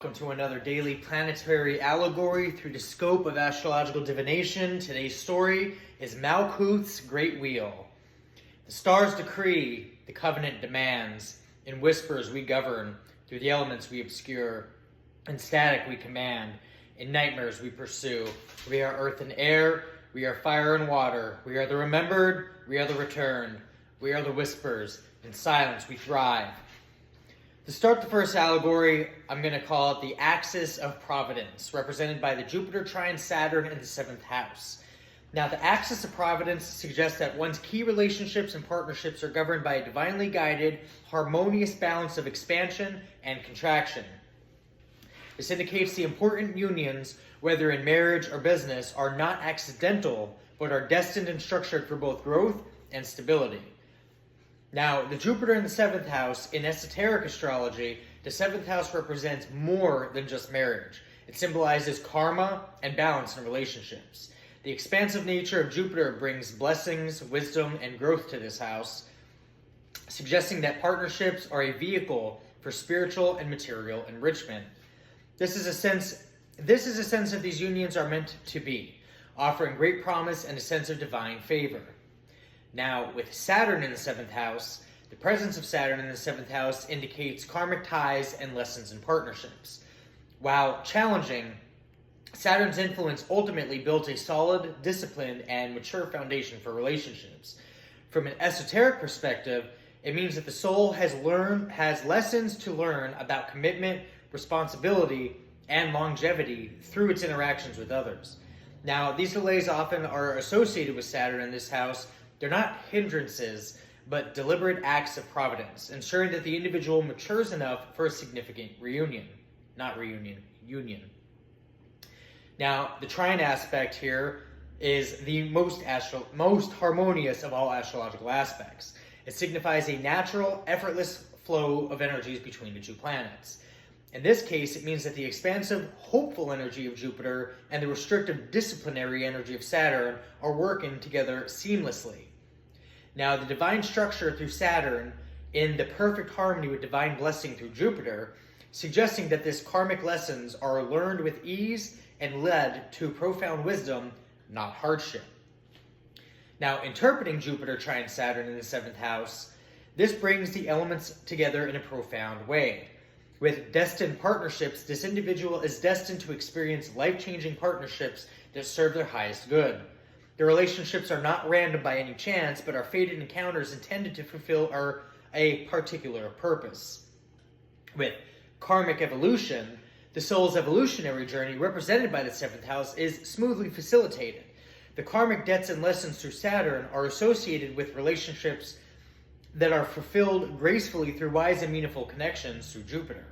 Welcome to another daily planetary allegory through the scope of astrological divination. Today's story is Malkuth's Great Wheel. The stars decree, the covenant demands. In whispers we govern, through the elements we obscure. In static we command, in nightmares we pursue. We are earth and air, we are fire and water. We are the remembered, we are the returned. We are the whispers, in silence we thrive. To start the first allegory, I'm going to call it the axis of providence, represented by the Jupiter trine Saturn in the 7th house. Now, the axis of providence suggests that one's key relationships and partnerships are governed by a divinely guided, harmonious balance of expansion and contraction. This indicates the important unions, whether in marriage or business, are not accidental, but are destined and structured for both growth and stability. Now, the Jupiter in the 7th house, in esoteric astrology, the 7th house represents more than just marriage. It symbolizes karma and balance in relationships. The expansive nature of Jupiter brings blessings, wisdom, and growth to this house, suggesting that partnerships are a vehicle for spiritual and material enrichment. This is a sense that these unions are meant to be, offering great promise and a sense of divine favor. Now, with Saturn in the 7th house, the presence of Saturn in the 7th house indicates karmic ties and lessons in partnerships. While challenging, Saturn's influence ultimately builds a solid, disciplined, and mature foundation for relationships. From an esoteric perspective, it means that the soul has lessons to learn about commitment, responsibility, and longevity through its interactions with others. Now, these delays often are associated with Saturn in this house. They're not hindrances, but deliberate acts of providence, ensuring that the individual matures enough for a significant union. Now, the trine aspect here is the most harmonious of all astrological aspects. It signifies a natural, effortless flow of energies between the two planets. In this case, it means that the expansive, hopeful energy of Jupiter and the restrictive, disciplinary energy of Saturn are working together seamlessly. Now, the divine structure through Saturn, in the perfect harmony with divine blessing through Jupiter, suggesting that these karmic lessons are learned with ease and led to profound wisdom, not hardship. Now, interpreting Jupiter trine Saturn in the 7th house, this brings the elements together in a profound way. With destined partnerships, this individual is destined to experience life-changing partnerships that serve their highest good. The relationships are not random by any chance, but are fated encounters intended to fulfill a particular purpose. With karmic evolution, the soul's evolutionary journey, represented by the 7th house, is smoothly facilitated. The karmic debts and lessons through Saturn are associated with relationships that are fulfilled gracefully through wise and meaningful connections through Jupiter.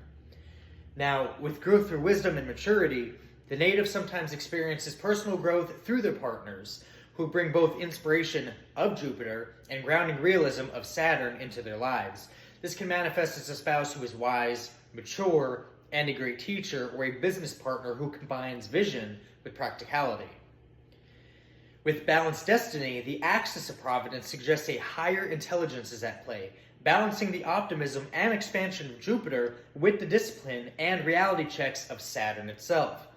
Now, with growth through wisdom and maturity, the native sometimes experiences personal growth through their partners, who bring both inspiration of Jupiter and grounding realism of Saturn into their lives. This can manifest as a spouse who is wise, mature, and a great teacher, or a business partner who combines vision with practicality. With balanced destiny, the axis of providence suggests a higher intelligence is at play, balancing the optimism and expansion of Jupiter with the discipline and reality checks of Saturn itself.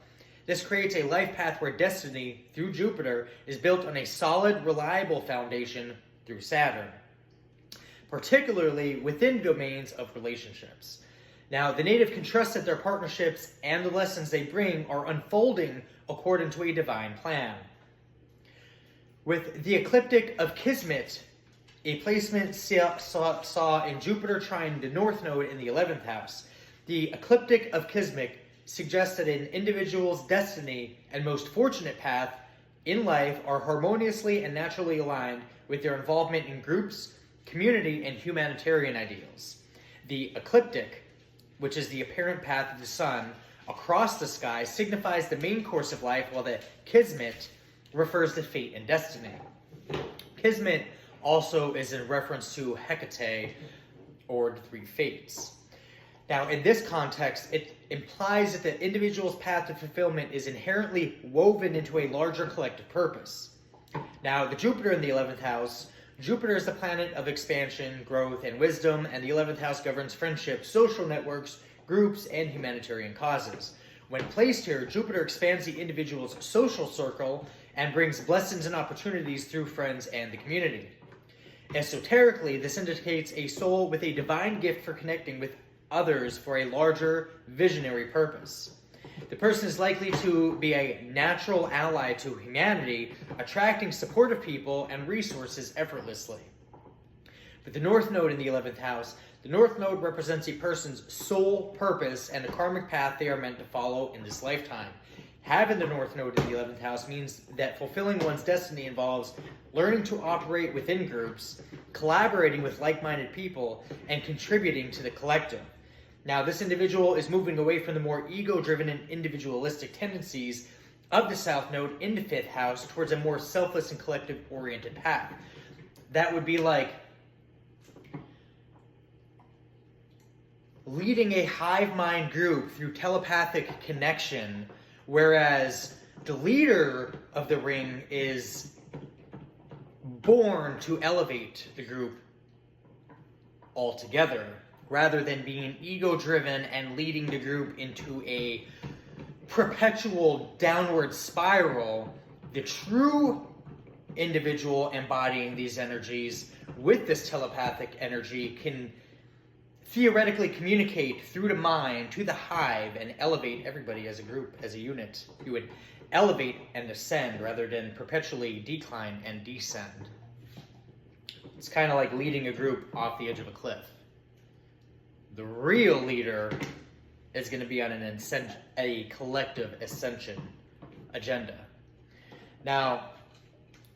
This creates a life path where destiny, through Jupiter, is built on a solid, reliable foundation through Saturn, particularly within domains of relationships. Now, the native can trust that their partnerships and the lessons they bring are unfolding according to a divine plan. With the ecliptic of Kismet, a placement saw in Jupiter trine the North Node in the 11th house, the ecliptic of Kismet suggests that an individual's destiny and most fortunate path in life are harmoniously and naturally aligned with their involvement in groups, community, and humanitarian ideals. The ecliptic, which is the apparent path of the sun across the sky, signifies the main course of life, while the Kismet refers to fate and destiny. Kismet also is in reference to Hecate, or the three fates. Now, in this context, it implies that the individual's path to fulfillment is inherently woven into a larger collective purpose. Now, the Jupiter in the 11th house, Jupiter is the planet of expansion, growth, and wisdom, and the 11th house governs friendship, social networks, groups, and humanitarian causes. When placed here, Jupiter expands the individual's social circle and brings blessings and opportunities through friends and the community. Esoterically, this indicates a soul with a divine gift for connecting with others for a larger visionary purpose. The person is likely to be a natural ally to humanity, attracting supportive people and resources effortlessly. With the North Node in the 11th house, the North Node represents a person's sole purpose and the karmic path they are meant to follow in this lifetime. Having the North Node in the 11th house means that fulfilling one's destiny involves learning to operate within groups, collaborating with like-minded people, and contributing to the collective. Now, this individual is moving away from the more ego-driven and individualistic tendencies of the South Node in the 5th house towards a more selfless and collective-oriented path. That would be like leading a hive mind group through telepathic connection, whereas the leader of the ring is born to elevate the group altogether, rather than being ego-driven and leading the group into a perpetual downward spiral. The true individual embodying these energies with this telepathic energy can theoretically communicate through the mind to the hive and elevate everybody as a group, as a unit. You would elevate and ascend rather than perpetually decline and descend. It's kind of like leading a group off the edge of a cliff. The real leader is going to be on a collective ascension agenda. Now,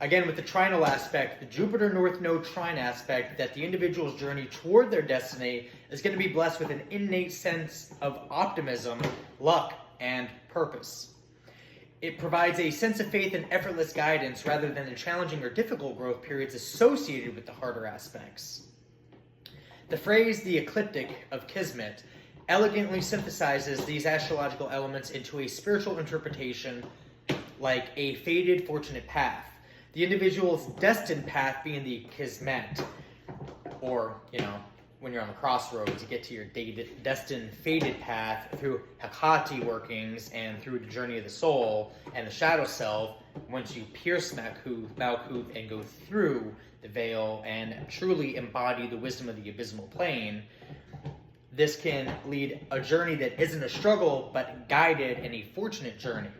again, with the trinal aspect, the Jupiter North Node trine aspect, that the individual's journey toward their destiny is going to be blessed with an innate sense of optimism, luck, and purpose. It provides a sense of faith and effortless guidance rather than the challenging or difficult growth periods associated with the harder aspects. The phrase, the ecliptic of Kismet, elegantly synthesizes these astrological elements into a spiritual interpretation like a fated fortunate path. The individual's destined path being the Kismet, or, when you're on the crossroads, you get to your destined fated path through Hekate workings and through the journey of the soul and the shadow self. Once you pierce Malkuth and go through the veil and truly embody the wisdom of the abysmal plane, this can lead a journey that isn't a struggle, but guided in a fortunate journey.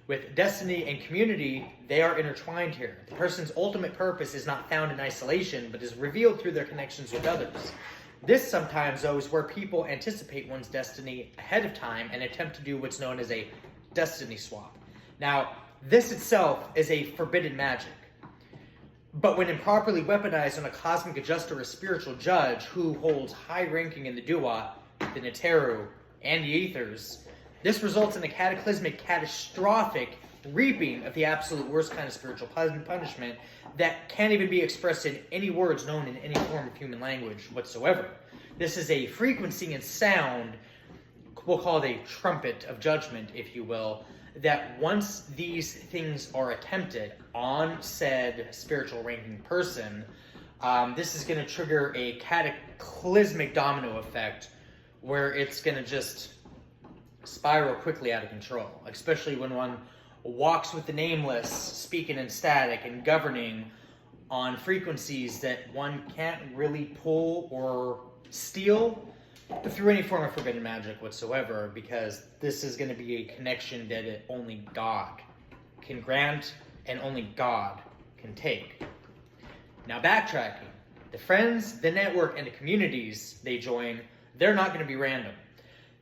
With destiny and community, they are intertwined here. The person's ultimate purpose is not found in isolation, but is revealed through their connections with others. This sometimes, though, is where people anticipate one's destiny ahead of time and attempt to do what's known as a destiny swap. Now, this itself is a forbidden magic. But when improperly weaponized on a cosmic adjuster or spiritual judge who holds high ranking in the Duat, the Neteru, and the Aethers, this results in a cataclysmic, catastrophic reaping of the absolute worst kind of spiritual punishment that can't even be expressed in any words known in any form of human language whatsoever. This is a frequency and sound, we'll call it a trumpet of judgment, if you will, that once these things are attempted on said spiritual ranking person, this is going to trigger a cataclysmic domino effect where it's going to just spiral quickly out of control, especially when one walks with the nameless, speaking in static and governing on frequencies that one can't really pull or steal through any form of forbidden magic whatsoever, because this is going to be a connection that only God can grant and only God can take. Now, backtracking, the friends, the network, and the communities they join, they're not going to be random.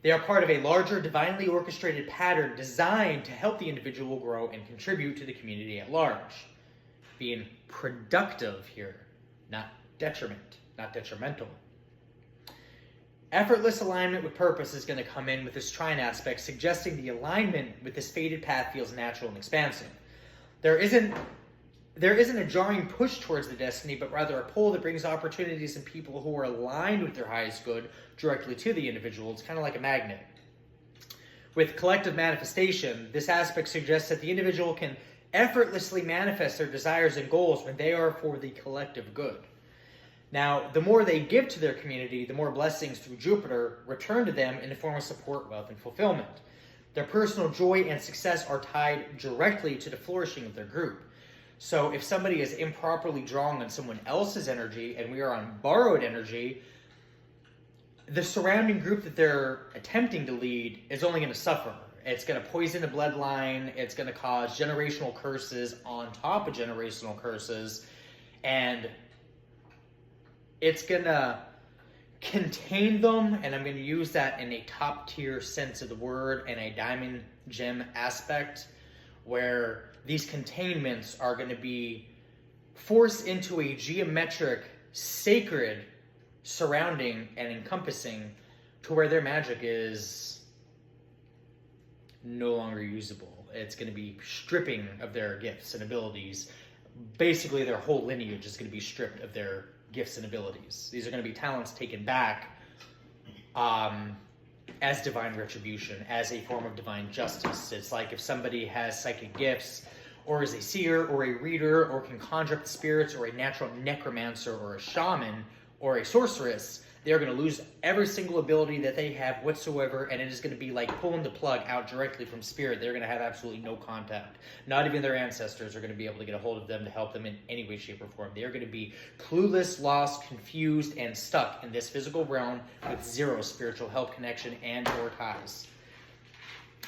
They are part of a larger, divinely orchestrated pattern designed to help the individual grow and contribute to the community at large. Being productive here, not detrimental. Effortless alignment with purpose is going to come in with this trine aspect, suggesting the alignment with this fated path feels natural and expansive. There isn't a jarring push towards the destiny, but rather a pull that brings opportunities and people who are aligned with their highest good directly to the individual. It's kind of like a magnet. With collective manifestation, this aspect suggests that the individual can effortlessly manifest their desires and goals when they are for the collective good. Now, the more they give to their community, the more blessings through Jupiter return to them in the form of support, wealth, and fulfillment. Their personal joy and success are tied directly to the flourishing of their group. So if somebody is improperly drawing on someone else's energy and we are on borrowed energy, the surrounding group that they're attempting to lead is only going to suffer. It's going to poison the bloodline. It's going to cause generational curses on top of generational curses. And it's going to contain them, and I'm going to use that in a top tier sense of the word and a diamond gem aspect, where these containments are going to be forced into a geometric, sacred surrounding and encompassing to where their magic is no longer usable. It's going to be stripping of their gifts and abilities. Basically, their whole lineage is going to be stripped of their gifts and abilities. These are going to be talents taken back as divine retribution, as a form of divine justice. It's like if somebody has psychic gifts, or is a seer, or a reader, or can conjure up the spirits, or a natural necromancer, or a shaman, or a sorceress, they're going to lose every single ability that they have whatsoever, and it is going to be like pulling the plug out directly from spirit. They're going to have absolutely no contact. Not even their ancestors are going to be able to get a hold of them to help them in any way, shape, or form. They are going to be clueless, lost, confused, and stuck in this physical realm with zero spiritual help, connection, and or ties.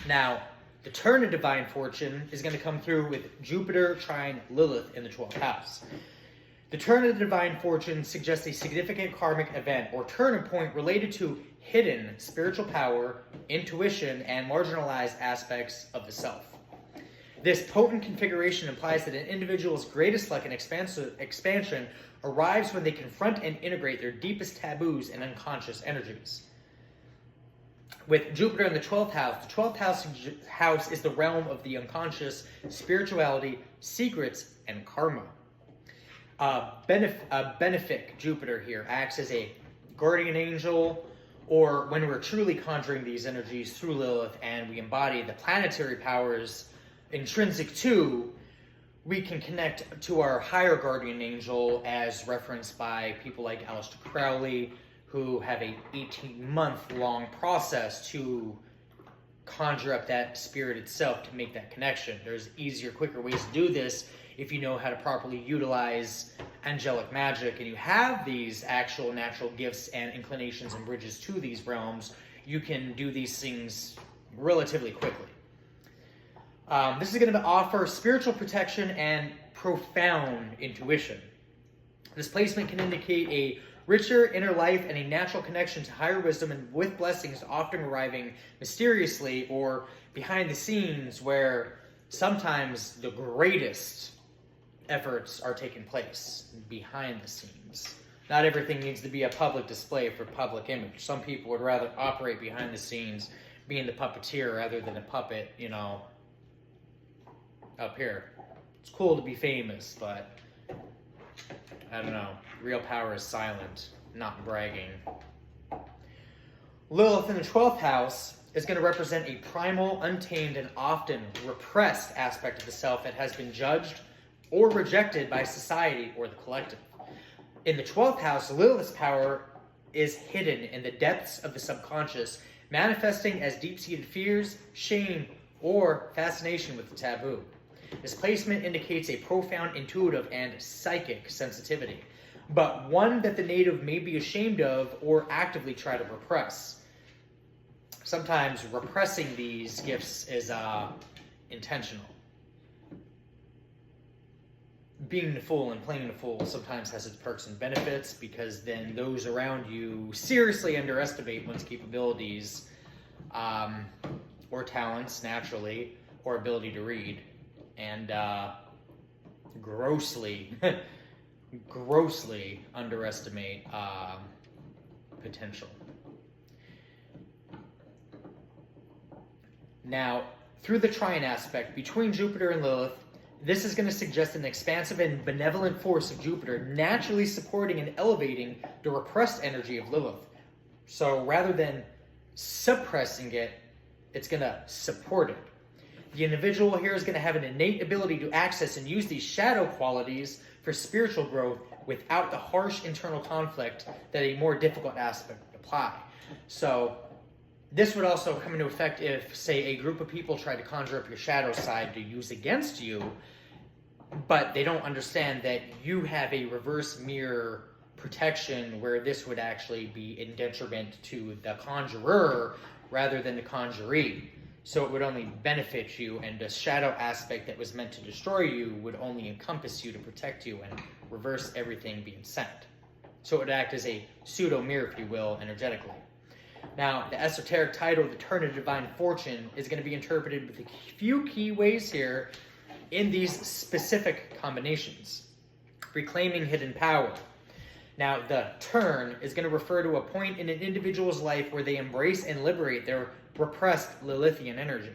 Now, the turn of divine fortune is going to come through with Jupiter trine Lilith in the 12th house. The turn of the divine fortune suggests a significant karmic event or turning point related to hidden spiritual power, intuition, and marginalized aspects of the self. This potent configuration implies that an individual's greatest luck and expansion arrives when they confront and integrate their deepest taboos and unconscious energies. With Jupiter in the 12th house is the realm of the unconscious, spirituality, secrets, and karma. Benefic Jupiter here acts as a guardian angel, or when we're truly conjuring these energies through Lilith and we embody the planetary powers intrinsic to, we can connect to our higher guardian angel as referenced by people like Aleister Crowley, who have a 18-month-long process to conjure up that spirit itself to make that connection. There's easier, quicker ways to do this if you know how to properly utilize angelic magic and you have these actual natural gifts and inclinations and bridges to these realms. You can do these things relatively quickly. This is going to offer spiritual protection and profound intuition. This placement can indicate a richer inner life and a natural connection to higher wisdom, and with blessings often arriving mysteriously or behind the scenes, where sometimes the greatest efforts are taking place behind the scenes. Not everything needs to be a public display for public image. Some people would rather operate behind the scenes, being the puppeteer rather than a puppet, up here. It's cool to be famous, but I don't know. Real power is silent, not bragging. Lilith in the 12th house is going to represent a primal, untamed, and often repressed aspect of the self that has been judged or rejected by society or the collective. In the 12th house, Lilith's power is hidden in the depths of the subconscious, manifesting as deep-seated fears, shame, or fascination with the taboo. This placement indicates a profound intuitive and psychic sensitivity, but one that the native may be ashamed of or actively try to repress. Sometimes repressing these gifts is intentional. Being the fool and playing the fool sometimes has its perks and benefits, because then those around you seriously underestimate one's capabilities or talents naturally, or ability to read, and grossly underestimate potential. Now, through the trine aspect between Jupiter and Lilith, this is going to suggest an expansive and benevolent force of Jupiter naturally supporting and elevating the repressed energy of Lilith. So rather than suppressing it, it's going to support it. The individual here is going to have an innate ability to access and use these shadow qualities for spiritual growth without the harsh internal conflict that a more difficult aspect would apply. So this would also come into effect if, say, a group of people try to conjure up your shadow side to use against you, but they don't understand that you have a reverse mirror protection where this would actually be in detriment to the conjurer rather than the conjuree. So it would only benefit you, and the shadow aspect that was meant to destroy you would only encompass you to protect you and reverse everything being sent. So it would act as a pseudo-mirror, if you will, energetically. Now, the esoteric title, the Turn of Divine Fortune, is going to be interpreted with a few key ways here in these specific combinations. Reclaiming hidden power. Now, the turn is going to refer to a point in an individual's life where they embrace and liberate their repressed Lilithian energy.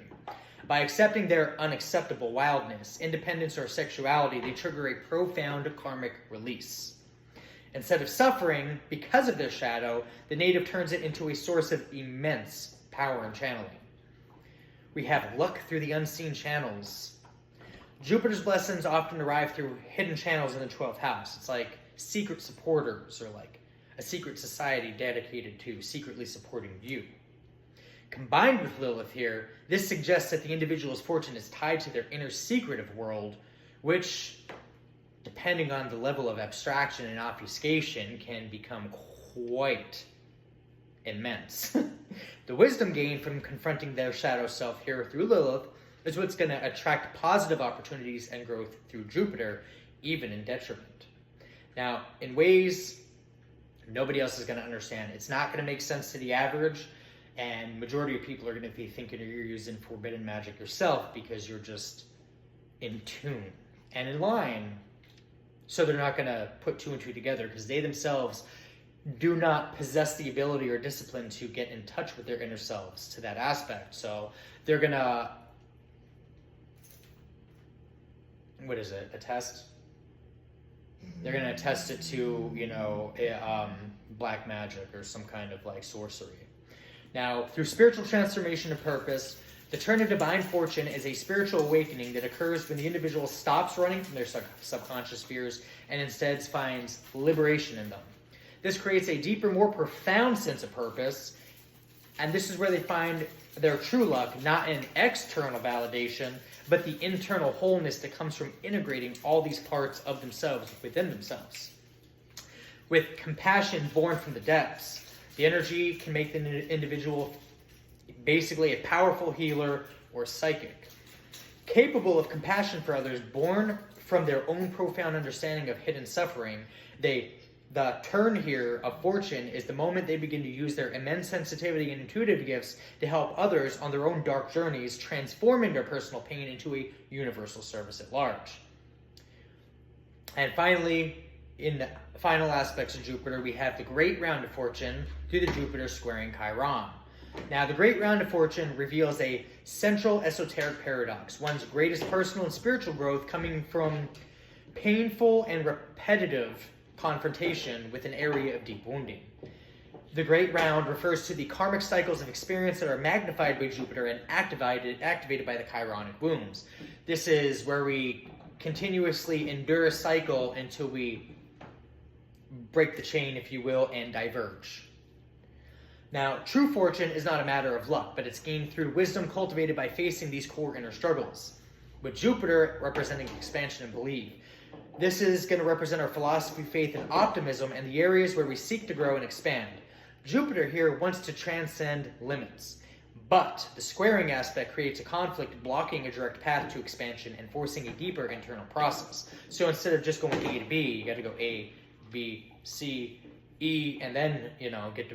By accepting their unacceptable wildness, independence, or sexuality, they trigger a profound karmic release. Instead of suffering because of their shadow, the native turns it into a source of immense power and channeling. We have luck through the unseen channels. Jupiter's blessings often arrive through hidden channels in the 12th house. It's like secret supporters, or like a secret society dedicated to secretly supporting you. Combined with Lilith here, this suggests that the individual's fortune is tied to their inner secretive world, which, depending on the level of abstraction and obfuscation, can become quite immense. The wisdom gained from confronting their shadow self here through Lilith is what's going to attract positive opportunities and growth through Jupiter, even in detriment. Now, in ways nobody else is going to understand, it's not going to make sense to the average, and majority of people are going to be thinking you're using forbidden magic yourself because you're just in tune and in line. So they're not going to put two and two together because they themselves do not possess the ability or discipline to get in touch with their inner selves to that aspect. So they're going to, what is it, attest? They're going to attest it to, black magic or some kind of like sorcery. Now, through spiritual transformation of purpose, the turn of divine fortune is a spiritual awakening that occurs when the individual stops running from their subconscious fears and instead finds liberation in them. This creates a deeper, more profound sense of purpose, and this is where they find their true luck, not in external validation, but the internal wholeness that comes from integrating all these parts of themselves within themselves. With compassion born from the depths, the energy can make the individual basically a powerful healer or psychic. Capable of compassion for others, born from their own profound understanding of hidden suffering, the turn here of fortune is the moment they begin to use their immense sensitivity and intuitive gifts to help others on their own dark journeys, transforming their personal pain into a universal service at large. And finally, in the final aspects of Jupiter, we have the Great Round of Fortune through the Jupiter squaring Chiron. Now, the Great Round of Fortune reveals a central esoteric paradox, one's greatest personal and spiritual growth coming from painful and repetitive confrontation with an area of deep wounding. The Great Round refers to the karmic cycles of experience that are magnified by Jupiter and activated by the Chironic wounds. This is where we continuously endure a cycle until we break the chain, if you will, and diverge. Now, true fortune is not a matter of luck, but it's gained through wisdom cultivated by facing these core inner struggles, with Jupiter representing expansion and belief. This is going to represent our philosophy, faith, and optimism, and the areas where we seek to grow and expand. Jupiter here wants to transcend limits, but the squaring aspect creates a conflict, blocking a direct path to expansion and forcing a deeper internal process. So instead of just going A to B, you got to go A, B, C, E, and then, get to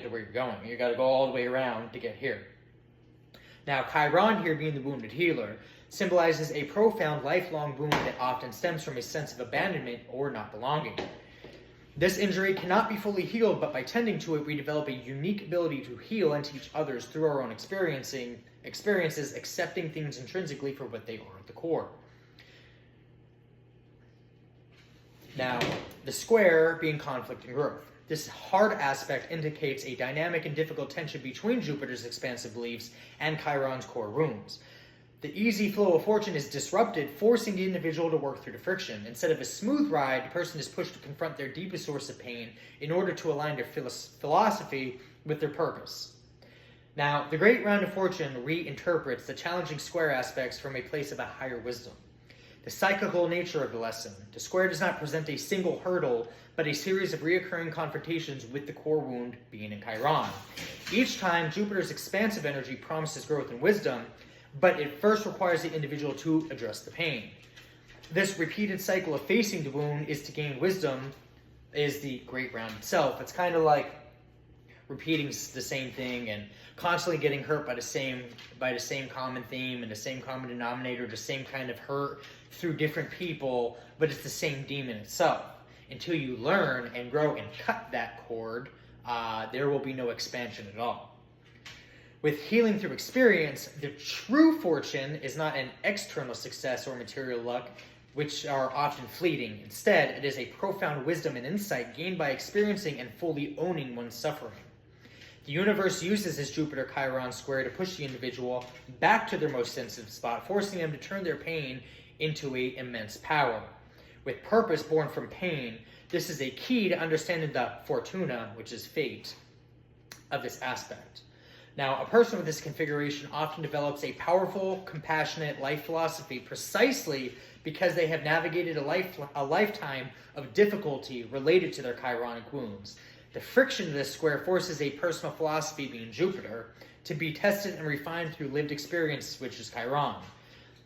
where you're going. You got to go all the way around to get here. Now, Chiron here, being the wounded healer, symbolizes a profound lifelong wound that often stems from a sense of abandonment or not belonging. This injury cannot be fully healed, but by tending to it, we develop a unique ability to heal and teach others through our own experiences, accepting things intrinsically for what they are at the core. Now, the square being conflict and growth. This hard aspect indicates a dynamic and difficult tension between Jupiter's expansive beliefs and Chiron's core wounds. The easy flow of fortune is disrupted, forcing the individual to work through the friction. Instead of a smooth ride, the person is pushed to confront their deepest source of pain in order to align their philosophy with their purpose. Now, the Great Round of Fortune reinterprets the challenging square aspects from a place of a higher wisdom. The cyclical nature of the lesson. The square does not present a single hurdle, but a series of reoccurring confrontations with the core wound being in Chiron. Each time, Jupiter's expansive energy promises growth and wisdom, but it first requires the individual to address the pain. This repeated cycle of facing the wound is to gain wisdom is the Great Round itself. It's kind of like repeating the same thing and constantly getting hurt by the same common theme and the same common denominator, the same kind of hurt through different people, but it's the same demon itself. Until you learn and grow and cut that cord, there will be no expansion at all. With healing through experience, the true fortune is not an external success or material luck, which are often fleeting. Instead, it is a profound wisdom and insight gained by experiencing and fully owning one's suffering. The universe uses this Jupiter-Chiron square to push the individual back to their most sensitive spot, forcing them to turn their pain into an immense power. With purpose born from pain, this is a key to understanding the fortuna, which is fate, of this aspect. Now, a person with this configuration often develops a powerful, compassionate life philosophy precisely because they have navigated a lifetime of difficulty related to their chironic wounds. The friction of this square forces a personal philosophy, being Jupiter, to be tested and refined through lived experience, which is Chiron.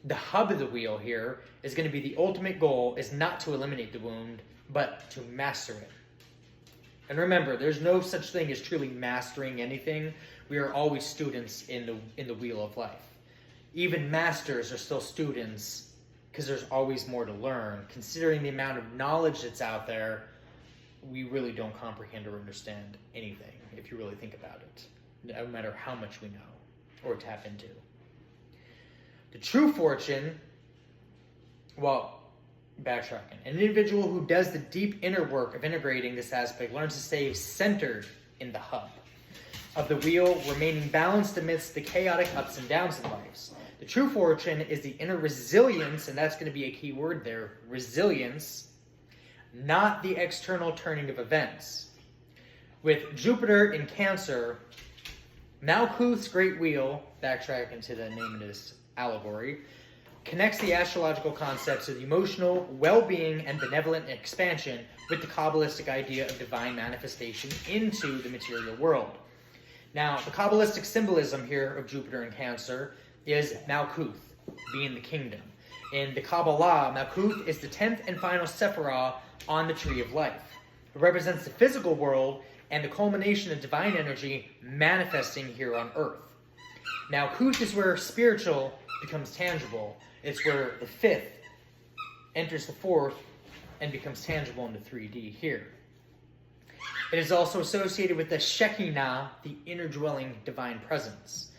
The hub of the wheel here is going to be the ultimate goal is not to eliminate the wound, but to master it. And remember, there's no such thing as truly mastering anything. We are always students in the wheel of life. Even masters are still students because there's always more to learn. Considering the amount of knowledge that's out there, we really don't comprehend or understand anything if you really think about it, no matter how much we know or tap into. The true fortune, backtracking. An individual who does the deep inner work of integrating this aspect learns to stay centered in the hub of the wheel, remaining balanced amidst the chaotic ups and downs in life. The true fortune is the inner resilience, and that's going to be a key word there, resilience, not the external turning of events. With Jupiter in Cancer, Malkuth's great wheel, backtracking to the name of this allegory, connects the astrological concepts of the emotional well-being and benevolent expansion with the Kabbalistic idea of divine manifestation into the material world. Now, the Kabbalistic symbolism here of Jupiter in Cancer is Malkuth, being the kingdom. In the Kabbalah, Malkuth is the 10th and final Sephirah on the Tree of Life. It represents the physical world and the culmination of divine energy manifesting here on earth. Malkuth is where spiritual becomes tangible. It's where the 5th enters the 4th and becomes tangible in the 3D here. It is also associated with the Shekinah, the inner dwelling divine presence.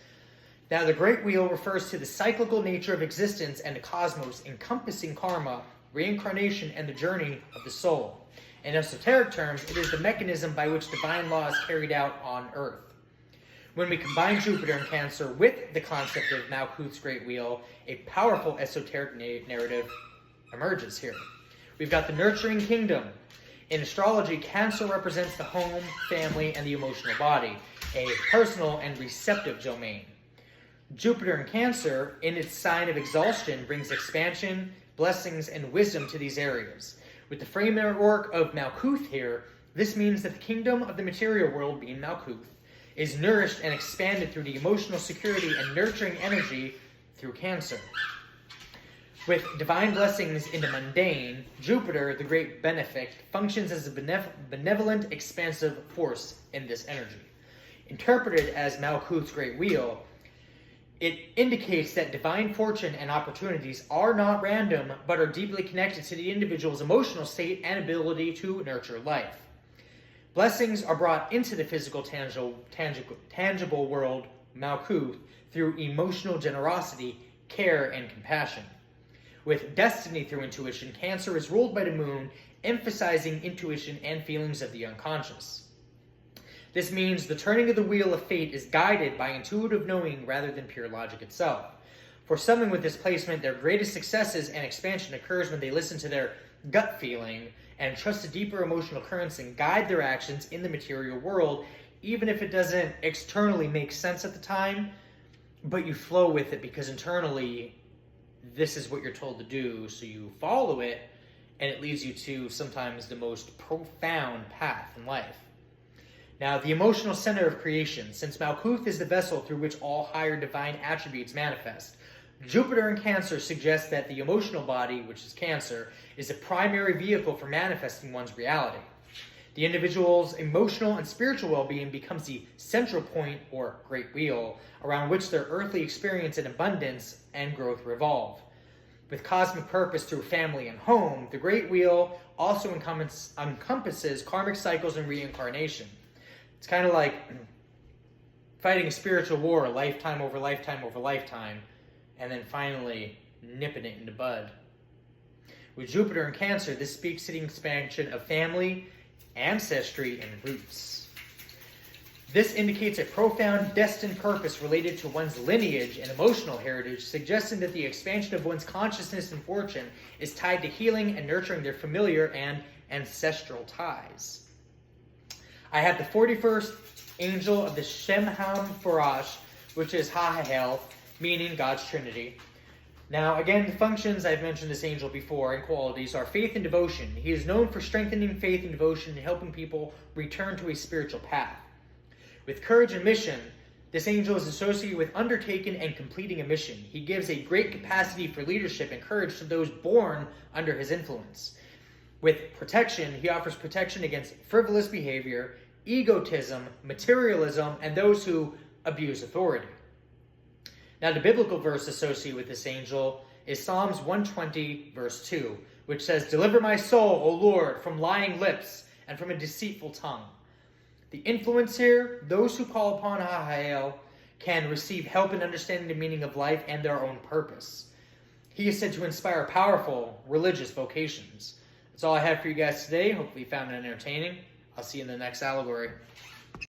Now, the Great Wheel refers to the cyclical nature of existence and the cosmos, encompassing karma, reincarnation, and the journey of the soul. In esoteric terms, it is the mechanism by which divine law is carried out on earth. When we combine Jupiter in Cancer with the concept of Malkuth's Great Wheel, a powerful esoteric narrative emerges here. We've got the nurturing kingdom. In astrology, Cancer represents the home, family, and the emotional body, a personal and receptive domain. Jupiter in Cancer, in its sign of exhaustion, brings expansion, blessings, and wisdom to these areas. With the framework of Malkuth here, this means that the kingdom of the material world, being Malkuth, is nourished and expanded through the emotional security and nurturing energy through Cancer. With divine blessings in the mundane, Jupiter, the great benefic, functions as a benevolent, expansive force in this energy. Interpreted as Malkuth's Great Wheel, it indicates that divine fortune and opportunities are not random, but are deeply connected to the individual's emotional state and ability to nurture life. Blessings are brought into the physical, tangible world, Malkuth, through emotional generosity, care, and compassion. With destiny through intuition, Cancer is ruled by the moon, emphasizing intuition and feelings of the unconscious. This means the turning of the wheel of fate is guided by intuitive knowing rather than pure logic itself. For someone with this placement, their greatest successes and expansion occurs when they listen to their gut feeling and trust a deeper emotional currents and guide their actions in the material world, even if it doesn't externally make sense at the time, but you flow with it because internally this is what you're told to do, so you follow it, and it leads you to sometimes the most profound path in life. Now, the emotional center of creation, since Malkuth is the vessel through which all higher divine attributes manifest, Jupiter in Cancer suggests that the emotional body, which is Cancer, is a primary vehicle for manifesting one's reality. The individual's emotional and spiritual well-being becomes the central point, or great wheel, around which their earthly experience in abundance and growth revolve. With cosmic purpose through family and home, the great wheel also encompasses karmic cycles and reincarnation. It's kind of like fighting a spiritual war, lifetime over lifetime over lifetime, and then finally nipping it in the bud. With Jupiter in Cancer, this speaks to the expansion of family, ancestry, and roots. This indicates a profound destined purpose related to one's lineage and emotional heritage, suggesting that the expansion of one's consciousness and fortune is tied to healing and nurturing their familiar and ancestral ties. I have the 41st angel of the Shemham Farash, which is Hahael, meaning God's Trinity. Now, again, the functions, I've mentioned this angel before, and qualities are faith and devotion. He is known for strengthening faith and devotion and helping people return to a spiritual path. With courage and mission, this angel is associated with undertaking and completing a mission. He gives a great capacity for leadership and courage to those born under his influence. With protection, he offers protection against frivolous behavior, egotism, materialism, and those who abuse authority. Now, the biblical verse associated with this angel is Psalms 120, verse 2, which says, "Deliver my soul, O Lord, from lying lips and from a deceitful tongue." The influence here, those who call upon Hahael can receive help in understanding the meaning of life and their own purpose. He is said to inspire powerful religious vocations. That's all I have for you guys today. Hopefully you found it entertaining. I'll see you in the next allegory.